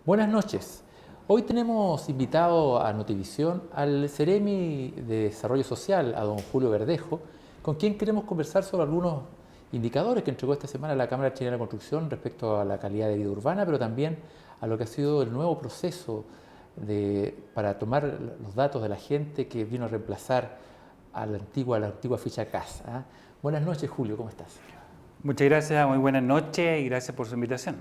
Buenas noches. Hoy tenemos invitado a Notivisión al Ceremi de Desarrollo Social, a don Julio Verdejo, con quien queremos conversar sobre algunos indicadores que entregó esta semana la Cámara Chilena de la Construcción respecto a la calidad de vida urbana, pero también a lo que ha sido el nuevo proceso para tomar los datos de la gente que vino a reemplazar a la antigua ficha CAS. Buenas noches, Julio, ¿cómo estás? Muchas gracias, muy buenas noches y gracias por su invitación.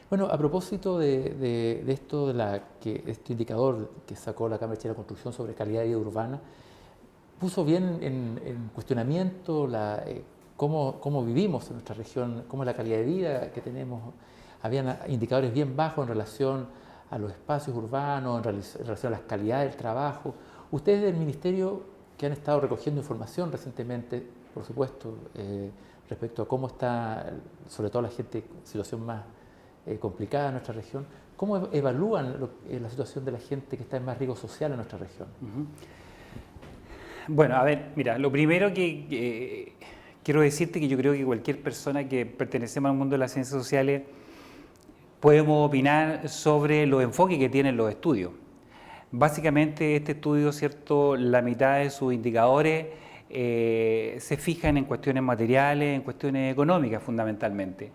Bueno, a propósito de esto, este indicador que sacó la Cámara Chilena de Construcción sobre calidad de vida urbana, puso bien en cuestionamiento cómo vivimos en nuestra región, cómo es la calidad de vida que tenemos. Habían indicadores bien bajos en relación a los espacios urbanos, en relación a las calidades del trabajo. Ustedes del Ministerio, que han estado recogiendo información recientemente, por supuesto, respecto a cómo está, sobre todo la gente en situación más complicada en nuestra región, ¿cómo evalúan la situación de la gente que está en más riesgo social en nuestra región? Bueno, a ver, mira, lo primero que quiero decirte que yo creo que cualquier persona que pertenecemos al mundo de las ciencias sociales podemos opinar sobre los enfoques que tienen los estudios. Básicamente este estudio, ¿cierto?, la mitad de sus indicadores se fijan en cuestiones materiales, en cuestiones económicas fundamentalmente.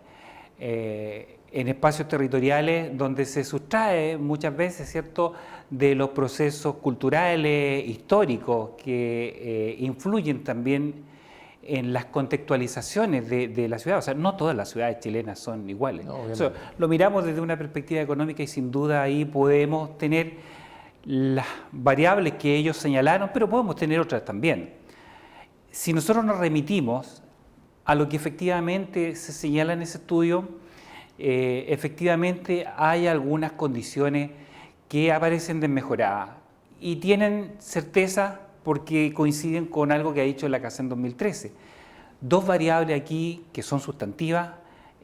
En espacios territoriales donde se sustrae muchas veces, ¿cierto?, de los procesos culturales, históricos que influyen también en las contextualizaciones de la ciudad. O sea, no todas las ciudades chilenas son iguales. No, o sea, lo miramos desde una perspectiva económica y sin duda ahí podemos tener las variables que ellos señalaron, pero podemos tener otras también. Si nosotros nos remitimos a lo que efectivamente se señala en ese estudio, efectivamente hay algunas condiciones que aparecen desmejoradas y tienen certeza porque coinciden con algo que ha dicho la CACEN 2013. Dos variables aquí que son sustantivas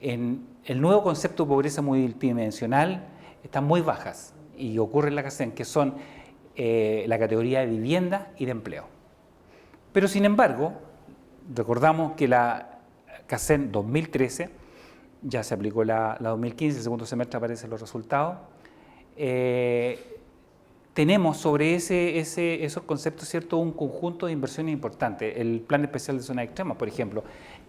en el nuevo concepto de pobreza multidimensional están muy bajas y ocurre en la CACEN, que son la categoría de vivienda y de empleo. Pero sin embargo, recordamos que la CACEN 2013 ya se aplicó la 2015, el segundo semestre aparecen los resultados. Tenemos sobre esos conceptos, ¿cierto?, un conjunto de inversiones importantes. El Plan Especial de Zonas Extremas, por ejemplo,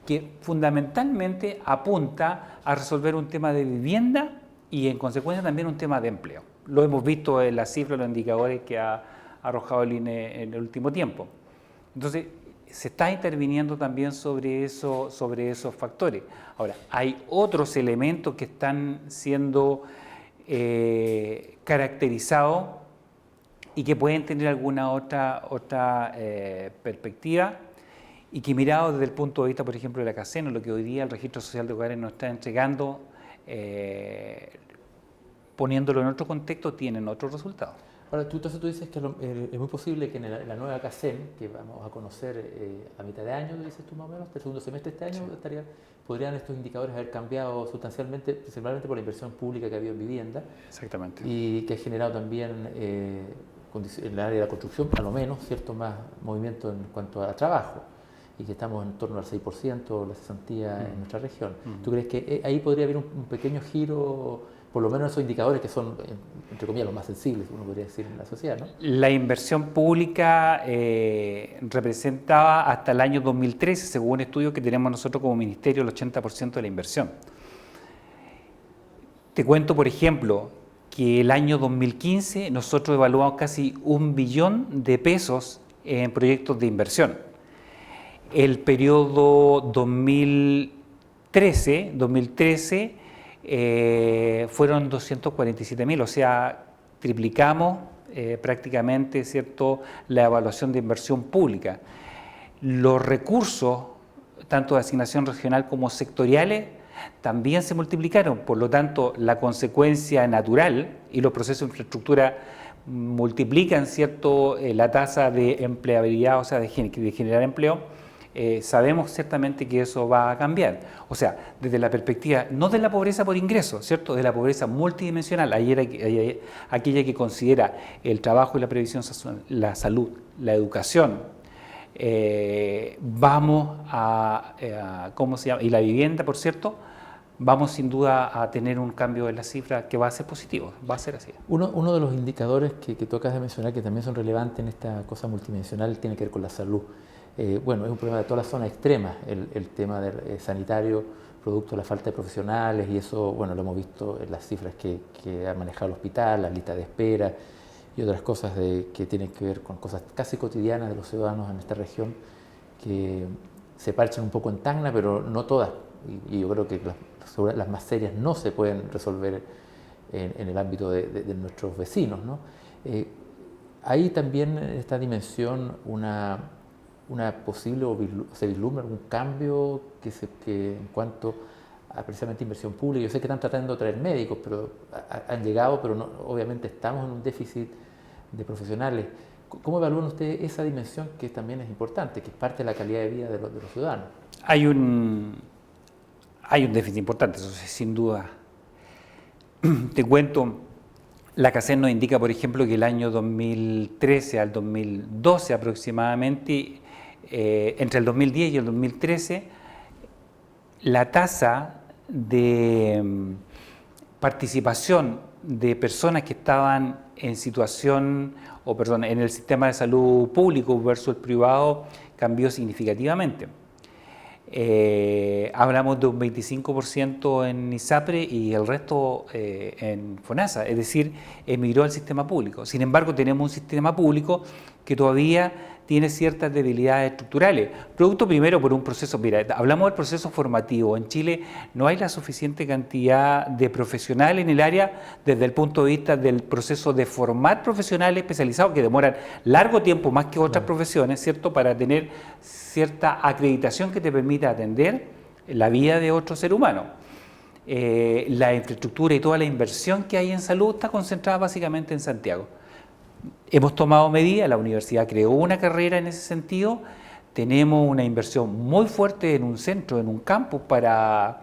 que fundamentalmente apunta a resolver un tema de vivienda y en consecuencia también un tema de empleo. Lo hemos visto en las cifras, los indicadores que ha arrojado el INE en el último tiempo. Entonces, se está interviniendo también sobre esos factores. Ahora, hay otros elementos que están siendo caracterizados y que pueden tener alguna otra perspectiva y que mirado desde el punto de vista, por ejemplo, de la CACEN, lo que hoy día el Registro Social de Hogares nos está entregando, poniéndolo en otro contexto, tienen otros resultados. Ahora, entonces tú dices que es muy posible que en la nueva CACEN, que vamos a conocer a mitad de año, dices tú más o menos, el segundo semestre de este año, sí, podrían estos indicadores haber cambiado sustancialmente, principalmente por la inversión pública que ha habido en vivienda. Exactamente. Y que ha generado también en el área de la construcción, a lo menos, cierto más movimiento en cuanto a trabajo, y que estamos en torno al 6% la cesantía en nuestra región. ¿Tú crees que ahí podría haber un pequeño giro, por lo menos esos indicadores que son, entre comillas, los más sensibles, uno podría decir, en la sociedad, ¿no? La inversión pública representaba hasta el año 2013, según un estudio que tenemos nosotros como ministerio, el 80% de la inversión. Te cuento, por ejemplo, que el año 2015 nosotros evaluamos casi 1 billón de pesos en proyectos de inversión. El periodo 2013 fueron 247.000, o sea, triplicamos prácticamente, ¿cierto?, la evaluación de inversión pública. Los recursos, tanto de asignación regional como sectoriales, también se multiplicaron, por lo tanto, la consecuencia natural y los procesos de infraestructura multiplican, ¿cierto?, la tasa de empleabilidad, o sea, de generar empleo. Sabemos ciertamente que eso va a cambiar. O sea, desde la perspectiva, no de la pobreza por ingreso, ¿cierto?, de la pobreza multidimensional, aquella que considera el trabajo y la previsión, la salud, la educación, vamos ¿cómo se llama?, y la vivienda, por cierto, vamos sin duda a tener un cambio en las cifras que va a ser positivo, va a ser así. Uno de los indicadores que tú acabas de mencionar, que también son relevantes en esta cosa multidimensional, tiene que ver con la salud. Bueno, es un problema de todas las zonas extremas, el tema sanitario, producto de la falta de profesionales, y eso, bueno, lo hemos visto en las cifras que ha manejado el hospital, las listas de espera y otras cosas que tienen que ver con cosas casi cotidianas de los ciudadanos en esta región, que se parchan un poco en Tacna, pero no todas, y yo creo que las más serias no se pueden resolver en el ámbito de nuestros vecinos, ¿no? Hay también en esta dimensión una posible, o se vislumbra algún cambio que en cuanto a precisamente inversión pública. Yo sé que están tratando de traer médicos, pero han llegado, pero no, obviamente estamos en un déficit de profesionales. ¿Cómo evalúan ustedes esa dimensión que también es importante, que es parte de la calidad de vida de los ciudadanos? Hay un déficit importante, eso sin duda. Te cuento, la CACEN nos indica, por ejemplo, que el año 2013 al 2012 aproximadamente, entre el 2010 y el 2013, la tasa de participación de personas que estaban en situación, en el sistema de salud público versus el privado cambió significativamente. Hablamos de un 25% en ISAPRE y el resto en FONASA, es decir, emigró al sistema público. Sin embargo, tenemos un sistema público que todavía tiene ciertas debilidades estructurales. Producto primero por un proceso, mira, hablamos del proceso formativo. En Chile no hay la suficiente cantidad de profesionales en el área desde el punto de vista del proceso de formar profesionales especializados que demoran largo tiempo más que otras profesiones, ¿cierto? Para tener cierta acreditación que te permita atender la vida de otro ser humano. La infraestructura y toda la inversión que hay en salud está concentrada básicamente en Santiago. Hemos tomado medidas, la universidad creó una carrera en ese sentido, tenemos una inversión muy fuerte en un centro, en un campus para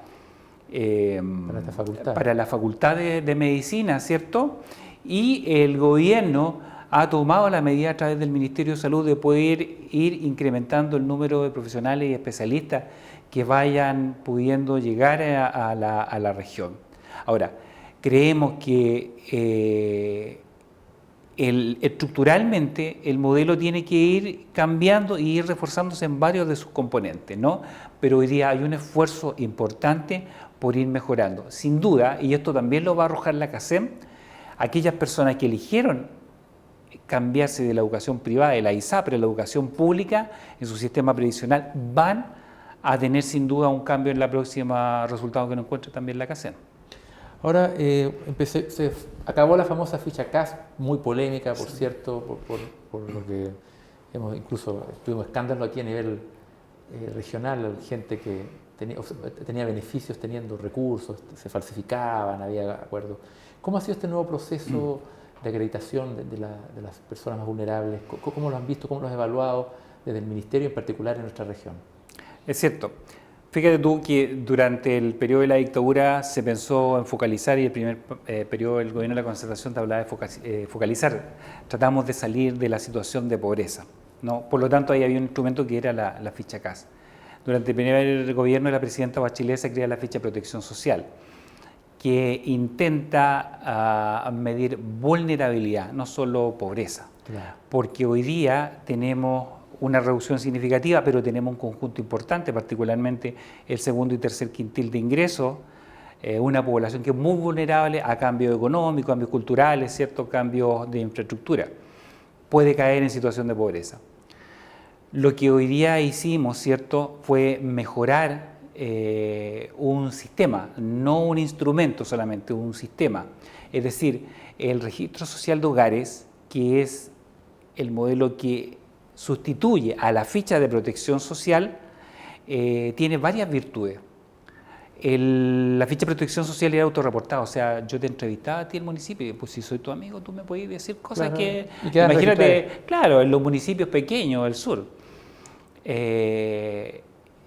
la facultad de medicina, ¿cierto? Y el gobierno ha tomado la medida a través del Ministerio de Salud de poder ir incrementando el número de profesionales y especialistas que vayan pudiendo llegar a la región. Ahora, creemos que estructuralmente el modelo tiene que ir cambiando y ir reforzándose en varios de sus componentes, ¿no? Pero hoy día hay un esfuerzo importante por ir mejorando. Sin duda, y esto también lo va a arrojar la CACEN, aquellas personas que eligieron cambiarse de la educación privada, de la ISAPRE, a la educación pública, en su sistema previsional, van a tener sin duda un cambio en la próxima resultado que nos encuentre también la CACEN. Ahora se acabó la famosa ficha CAS, muy polémica, por cierto, por lo que incluso tuvimos escándalo aquí a nivel regional, gente que tenía beneficios teniendo recursos, se falsificaban, había acuerdos. ¿Cómo ha sido este nuevo proceso de acreditación de las personas más vulnerables? ¿Cómo lo han visto, cómo lo has evaluado desde el Ministerio, en particular en nuestra región? Es cierto. Fíjate tú que durante el periodo de la dictadura se pensó en focalizar, y el primer periodo del gobierno de la concertación te hablaba de focalizar. Tratamos de salir de la situación de pobreza, ¿no? Por lo tanto, ahí había un instrumento que era la ficha CAS. Durante el primer gobierno de la presidenta Bachelet se crea la ficha de protección social, que intenta medir vulnerabilidad, no solo pobreza. Claro. Porque hoy día tenemos una reducción significativa, pero tenemos un conjunto importante, particularmente el segundo y tercer quintil de ingresos, una población que es muy vulnerable a cambios económicos, cambios culturales, ciertos cambios de infraestructura. Puede caer en situación de pobreza. Lo que hoy día hicimos, ¿cierto?, fue mejorar un sistema, no un instrumento solamente, un sistema. Es decir, el registro social de hogares, que es el modelo que sustituye a la ficha de protección social, tiene varias virtudes. La ficha de protección social era autorreportada, o sea, yo te entrevistaba a ti el municipio y pues si soy tu amigo tú me podías decir cosas, claro, que, imagínate, claro, en los municipios pequeños del sur.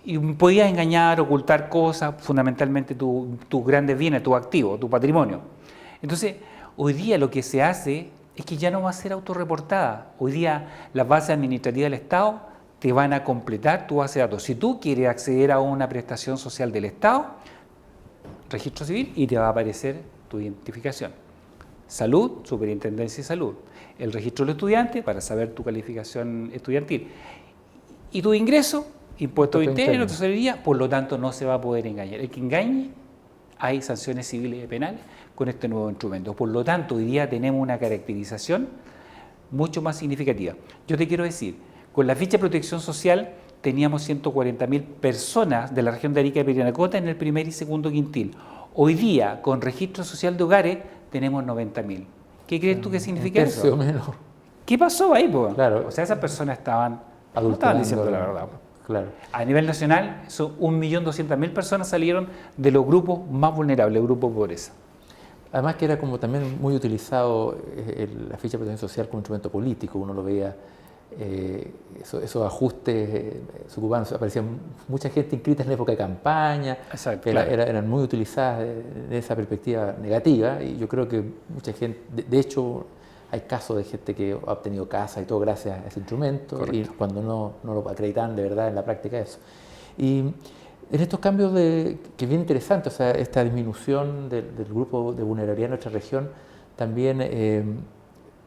Y podías engañar, ocultar cosas, fundamentalmente tus grandes bienes, tus activos, tu patrimonio. Entonces, hoy día lo que se hace es que ya no va a ser autorreportada. Hoy día las bases administrativas del Estado te van a completar tu base de datos. Si tú quieres acceder a una prestación social del Estado, registro civil y te va a aparecer tu identificación. Salud, Superintendencia de Salud. El registro del estudiante para saber tu calificación estudiantil. Y tu ingreso, impuesto interno, tesorería, por lo tanto no se va a poder engañar. El que engañe, hay sanciones civiles y penales con este nuevo instrumento. Por lo tanto, hoy día tenemos una caracterización mucho más significativa. Yo te quiero decir, con la ficha de protección social teníamos 140.000 personas de la región de Arica y Parinacota en el primer y segundo quintil. Hoy día, con registro social de hogares, tenemos 90.000. ¿Qué crees tú que significa eso? Menos. ¿Qué pasó ahí, po? Claro. O sea, esas personas no Adulterando, estaban diciendo la verdad. Claro. A nivel nacional, son 1.200.000 personas salieron de los grupos más vulnerables, grupos de pobreza. Además que era como también muy utilizado la ficha de protección social como instrumento político, uno lo veía, esos ajustes se ocupaban, aparecía mucha gente inscrita en la época de campaña. Exacto, eran muy utilizadas de esa perspectiva negativa, y yo creo que mucha gente, de hecho hay casos de gente que ha obtenido casa y todo gracias a ese instrumento. Correcto. Y cuando no lo acreditan de verdad en la práctica eso. Y en estos cambios que es bien interesante, o sea, esta disminución del grupo de vulnerabilidad en nuestra región también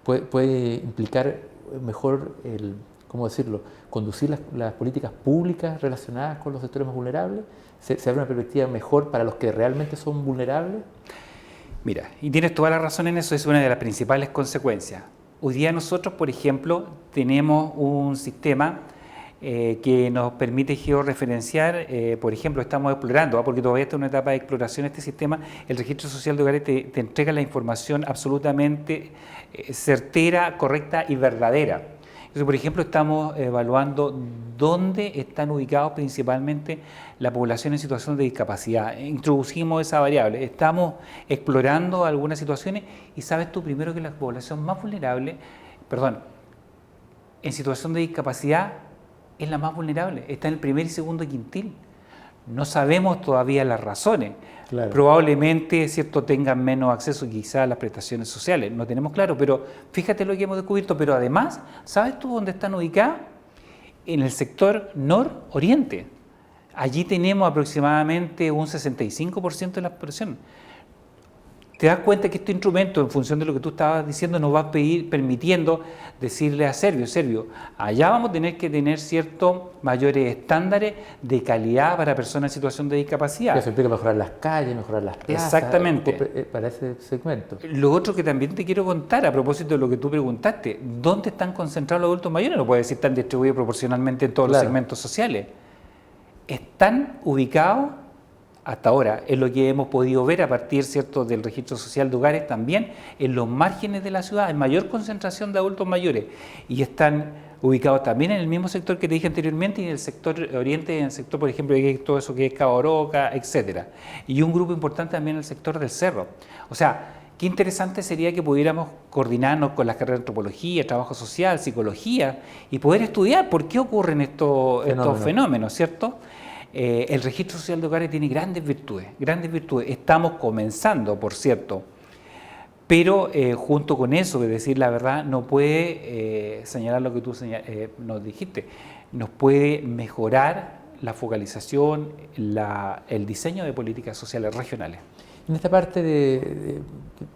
puede implicar mejor, ¿cómo decirlo?, conducir las políticas públicas relacionadas con los sectores más vulnerables. ¿Se abre una perspectiva mejor para los que realmente son vulnerables? Mira, y tienes toda la razón en eso, es una de las principales consecuencias. Hoy día nosotros, por ejemplo, tenemos un sistema que nos permite georreferenciar, por ejemplo, estamos explorando, porque todavía está en una etapa de exploración este sistema, el registro social de hogares te entrega la información absolutamente certera, correcta y verdadera. Entonces, por ejemplo, estamos evaluando dónde están ubicados principalmente la población en situación de discapacidad. Introducimos esa variable, estamos explorando algunas situaciones y sabes tú primero que la población más vulnerable, en situación de discapacidad es la más vulnerable, está en el primer y segundo quintil. No sabemos todavía las razones. Claro. Probablemente, ¿cierto?, tengan menos acceso quizás a las prestaciones sociales, no tenemos claro, pero fíjate lo que hemos descubierto. Pero además, ¿sabes tú dónde están ubicadas? En el sector nororiente. Allí tenemos aproximadamente un 65% de la población. Te das cuenta que este instrumento, en función de lo que tú estabas diciendo, nos va a permitiendo decirle a Servio, allá vamos a tener que tener ciertos mayores estándares de calidad para personas en situación de discapacidad. Eso implica mejorar las calles, mejorar las plazas. Exactamente. Para ese segmento. Lo otro que también te quiero contar, a propósito de lo que tú preguntaste, ¿dónde están concentrados los adultos mayores? No puede decir están distribuidos proporcionalmente en todos los segmentos sociales. Están ubicados hasta ahora, es lo que hemos podido ver a partir, ¿cierto?, del registro social de hogares, también en los márgenes de la ciudad, en mayor concentración de adultos mayores, y están ubicados también en el mismo sector que te dije anteriormente, y en el sector oriente, en el sector, por ejemplo, de todo eso que es Cabo Roca, etcétera. Y un grupo importante también en el sector del cerro. O sea, qué interesante sería que pudiéramos coordinarnos con las carreras de antropología, trabajo social, psicología, y poder estudiar por qué ocurren estos fenómenos, ¿cierto? El registro social de hogares tiene grandes virtudes. Estamos comenzando, por cierto, pero junto con eso, de decir la verdad, no puede señalar lo que tú nos dijiste, nos puede mejorar la focalización, el diseño de políticas sociales regionales. En esta parte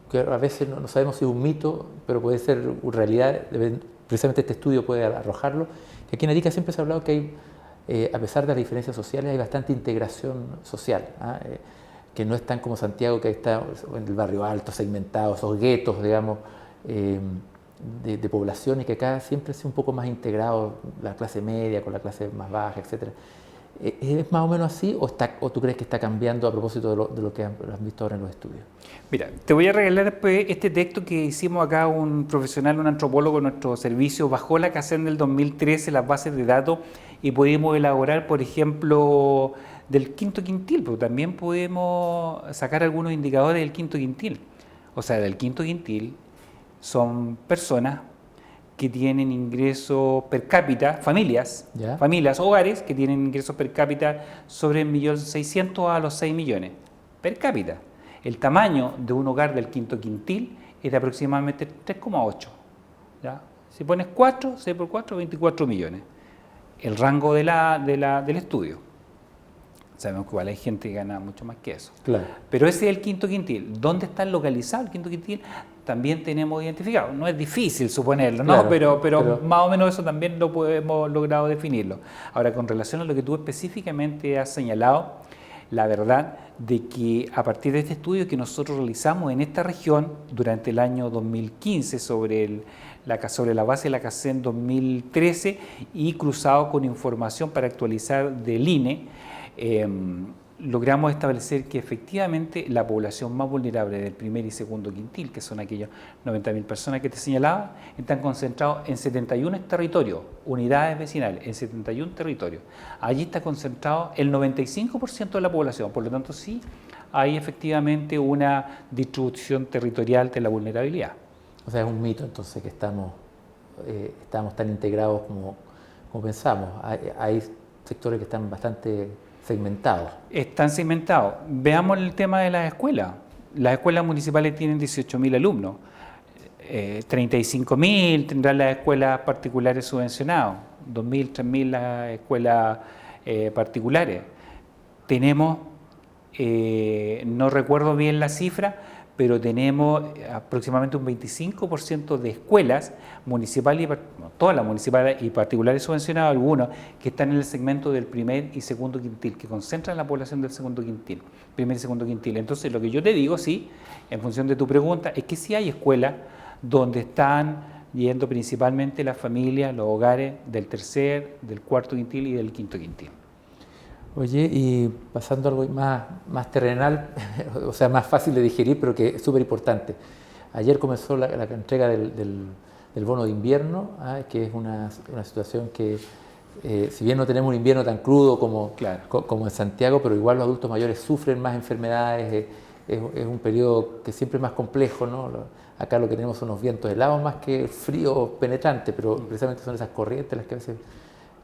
que a veces no sabemos si es un mito, pero puede ser realidad, precisamente este estudio puede arrojarlo, que aquí en Arica siempre se ha hablado que hay, a pesar de las diferencias sociales, hay bastante integración social, que no es tan como Santiago, que ahí está en el barrio alto, segmentado, esos guetos, digamos, de población, y que acá siempre es un poco más integrado la clase media con la clase más baja, etc. ¿Es más o menos así o tú crees que está cambiando a propósito de lo que has visto ahora en los estudios? Mira, te voy a regalar después este texto que hicimos acá, un profesional, un antropólogo en nuestro servicio, bajó la CACEN del 2013 las bases de datos y pudimos elaborar, por ejemplo, del quinto quintil, pero también podemos sacar algunos indicadores del quinto quintil. O sea, del quinto quintil son personas que tienen ingresos per cápita, familias, hogares que tienen ingresos per cápita sobre 1.600.000 a los 6 millones per cápita. El tamaño de un hogar del quinto quintil es de aproximadamente 3,8. Si pones 4, 6 por 4, 24 millones. El rango del estudio. Sabemos que igual hay gente que gana mucho más que eso. Claro. Pero ese es el quinto quintil. ¿Dónde está localizado el quinto quintil? También tenemos identificado. No es difícil suponerlo, ¿no? Claro, pero más o menos eso también lo hemos logrado definirlo. Ahora, con relación a lo que tú específicamente has señalado, la verdad de que a partir de este estudio que nosotros realizamos en esta región durante el año 2015 sobre la base de la CACEN 2013 y cruzado con información para actualizar del INE, logramos establecer que efectivamente la población más vulnerable del primer y segundo quintil, que son aquellas 90.000 personas que te señalaba, están concentrados en 71 territorios, unidades vecinales, en 71 territorios. Allí está concentrado el 95% de la población, por lo tanto sí hay efectivamente una distribución territorial de la vulnerabilidad. O sea, es un mito entonces que estamos tan integrados como pensamos. Hay sectores que están bastante segmentados. Están segmentados. Veamos el tema de las escuelas. Las escuelas municipales tienen 18.000 alumnos. 35.000 tendrán las escuelas particulares subvencionadas, 2.000, 3.000 las escuelas particulares. Tenemos, no recuerdo bien la cifra, pero tenemos aproximadamente un 25% de escuelas municipales, todas las municipales y particulares subvencionadas, algunos que están en el segmento del primer y segundo quintil, que concentran la población del segundo quintil, primer y segundo quintil. Entonces, lo que yo te digo, sí, en función de tu pregunta, es que sí hay escuelas donde están yendo principalmente las familias, los hogares del tercer, del cuarto quintil y del quinto quintil. Oye, y pasando a algo más terrenal, o sea, más fácil de digerir, pero que es súper importante. Ayer comenzó la entrega del bono de invierno, que es una situación que, si bien no tenemos un invierno tan crudo como en Santiago, pero igual los adultos mayores sufren más enfermedades, es un periodo que siempre es más complejo, ¿no? Acá lo que tenemos son unos vientos helados más que frío penetrante, pero precisamente son esas corrientes las que a veces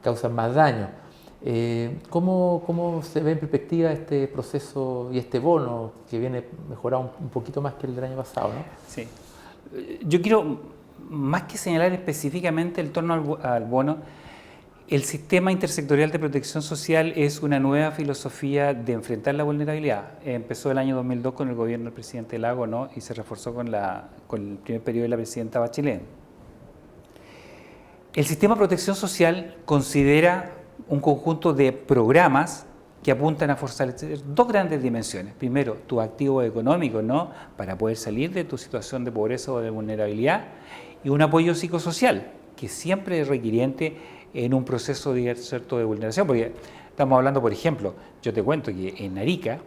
causan más daño. ¿Cómo se ve en perspectiva este proceso y este bono que viene mejorado un poquito más que el del año pasado, ¿no? Sí. Yo quiero, más que señalar específicamente el torno al bono, el sistema intersectorial de protección social es una nueva filosofía de enfrentar la vulnerabilidad. Empezó el año 2002 con el gobierno del presidente Lagos, ¿no? Y se reforzó con el primer periodo de la presidenta Bachelet. El sistema de protección social considera un conjunto de programas que apuntan a fortalecer dos grandes dimensiones. Primero, tu activo económico, ¿no? Para poder salir de tu situación de pobreza o de vulnerabilidad, y un apoyo psicosocial, que siempre es requiriente en un proceso de vulneración, porque estamos hablando, por ejemplo, yo te cuento que en Arica,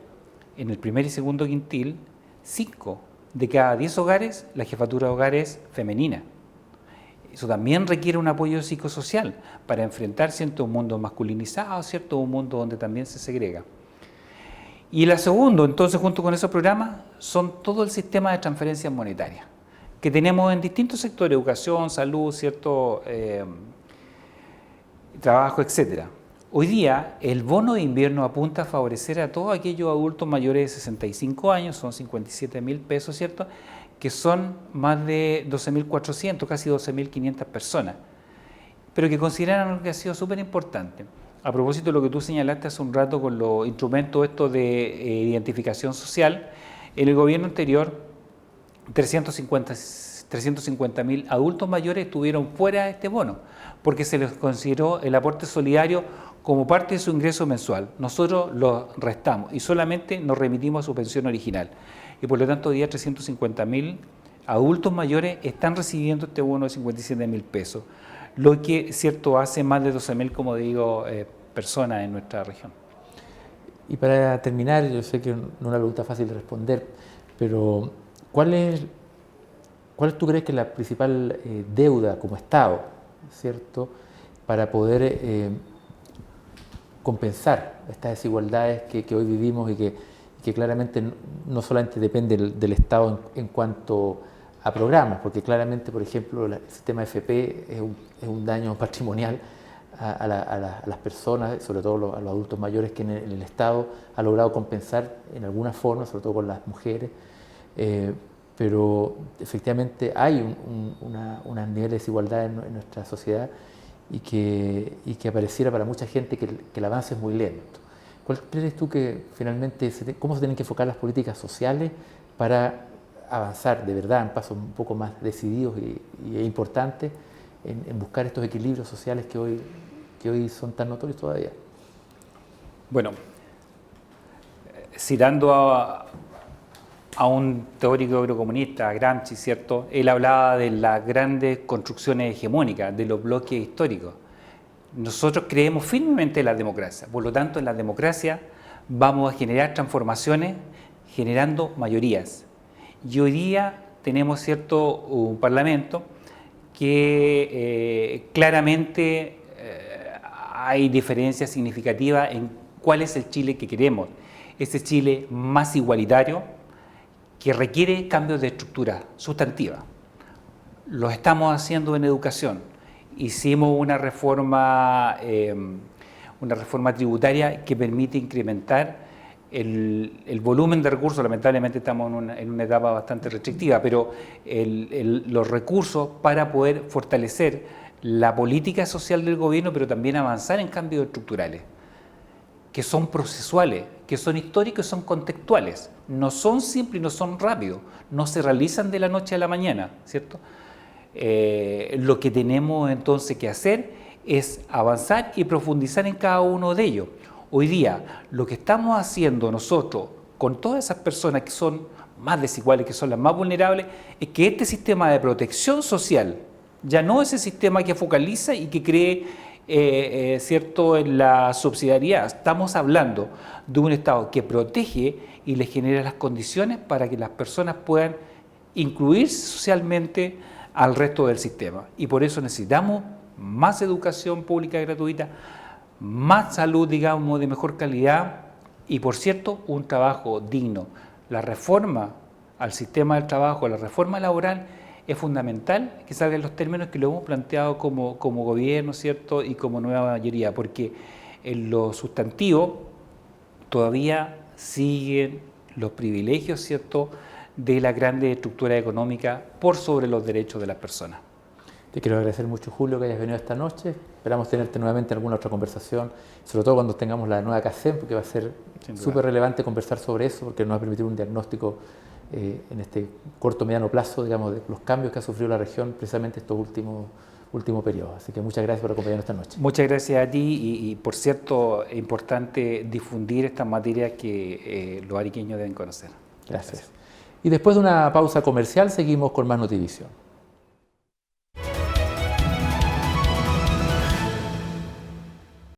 en el primer y segundo quintil, 5 de cada 10 hogares, la jefatura de hogar es femenina. Eso también requiere un apoyo psicosocial para enfrentar un mundo masculinizado, ¿cierto? Un mundo donde también se segrega. Y la segunda, entonces, junto con esos programas, son todo el sistema de transferencias monetarias que tenemos en distintos sectores, educación, salud, ¿cierto? Trabajo, etcétera. Hoy día, el bono de invierno apunta a favorecer a todos aquellos adultos mayores de 65 años, son 57.000 pesos, ¿cierto?, que son más de 12.400, casi 12.500 personas, pero que consideran algo que ha sido súper importante. A propósito de lo que tú señalaste hace un rato con los instrumentos estos de identificación social, en el gobierno anterior 350.000 adultos mayores estuvieron fuera de este bono, porque se les consideró el aporte solidario como parte de su ingreso mensual. Nosotros lo restamos y solamente nos remitimos a su pensión original. Y por lo tanto, hoy día 350.000 adultos mayores están recibiendo este bono de 57.000 pesos, lo que, cierto, hace más de 12.000, como digo, personas en nuestra región. Y para terminar, yo sé que no es una pregunta fácil de responder, pero ¿cuál tú crees que es la principal deuda como Estado, ¿cierto?, para poder compensar estas desigualdades que hoy vivimos y que claramente no solamente depende del Estado en cuanto a programas, porque claramente, por ejemplo, el sistema FP es un daño patrimonial a las personas, sobre todo a los adultos mayores, que en el Estado ha logrado compensar en alguna forma, sobre todo con las mujeres, pero efectivamente hay un nivel de desigualdad en nuestra sociedad y que apareciera para mucha gente que el avance es muy lento. ¿Cuál crees tú que finalmente, cómo se tienen que enfocar las políticas sociales para avanzar de verdad en pasos un poco más decididos y importantes en buscar estos equilibrios sociales que hoy son tan notorios todavía? Bueno, citando a un teórico agrocomunista, Gramsci, ¿cierto? Él hablaba de las grandes construcciones hegemónicas, de los bloques históricos. Nosotros creemos firmemente en la democracia, por lo tanto en la democracia vamos a generar transformaciones generando mayorías. Y hoy día tenemos, ¿cierto?, un parlamento que claramente hay diferencias significativas en cuál es el Chile que queremos. Ese Chile más igualitario, que requiere cambios de estructura sustantiva. Lo estamos haciendo en educación. Hicimos una reforma tributaria que permite incrementar el volumen de recursos. Lamentablemente estamos en una etapa bastante restrictiva, pero los recursos para poder fortalecer la política social del gobierno, pero también avanzar en cambios estructurales, que son procesuales, que son históricos y son contextuales. No son simples y no son rápidos, no se realizan de la noche a la mañana, ¿cierto? Lo que tenemos entonces que hacer es avanzar y profundizar en cada uno de ellos. Hoy día, lo que estamos haciendo nosotros con todas esas personas que son más desiguales, que son las más vulnerables, es que este sistema de protección social, ya no ese sistema que focaliza y que cree ¿cierto?, en la subsidiariedad. Estamos hablando de un Estado que protege y le genera las condiciones para que las personas puedan incluirse socialmente al resto del sistema. Y por eso necesitamos más educación pública gratuita, más salud, digamos, de mejor calidad y, por cierto, un trabajo digno. La reforma al sistema del trabajo, la reforma laboral, es fundamental que salgan los términos que lo hemos planteado como gobierno, ¿cierto?, y como nueva mayoría, porque en lo sustantivo todavía siguen los privilegios, ¿cierto?, de la grande estructura económica por sobre los derechos de las personas. Te quiero agradecer mucho, Julio, que hayas venido esta noche. Esperamos tenerte nuevamente en alguna otra conversación, sobre todo cuando tengamos la nueva CACEM, porque va a ser súper relevante conversar sobre eso, porque nos va a permitir un diagnóstico en este corto mediano plazo, digamos, de los cambios que ha sufrido la región precisamente estos últimos periodos. Así que muchas gracias por acompañarnos esta noche. Muchas gracias a ti y por cierto, es importante difundir estas materias que los ariqueños deben conocer. Gracias. Y después de una pausa comercial seguimos con más Notivisión.